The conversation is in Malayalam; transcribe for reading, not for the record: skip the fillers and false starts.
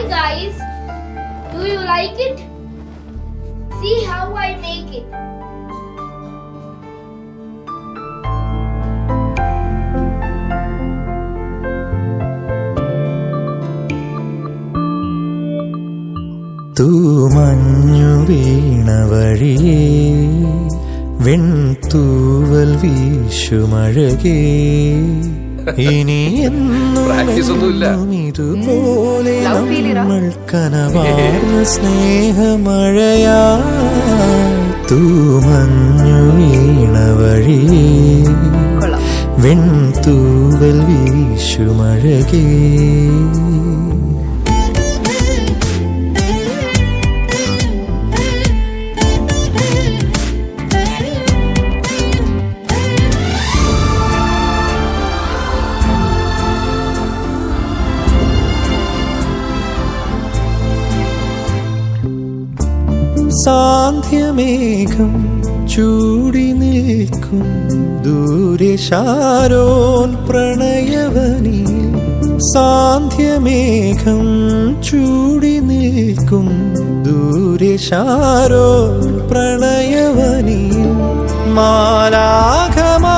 guys, do you like it? See how I make it. തൂമഞ്ഞു വീണ വഴിയേ വെൺതൂവൽ വീശുമഴകേ ഇനി എന്നും ഇതുപോലെ നമ്മൾ കനവാർന്ന സ്നേഹമഴയാ തൂമഞ്ഞു വീണ വഴിയേ വെൺതൂവൽ വീശുമഴകേ. സാന്ധ്യമേഘം ചൂടി നിൽക്കും ദൂരെ ശാരോൻ പ്രണയവനിൽ സാന്ധ്യമേഘം ചൂടി നിൽക്കും ദൂരെ ശാരോൻ പ്രണയവനിൽ മാലാഖമാ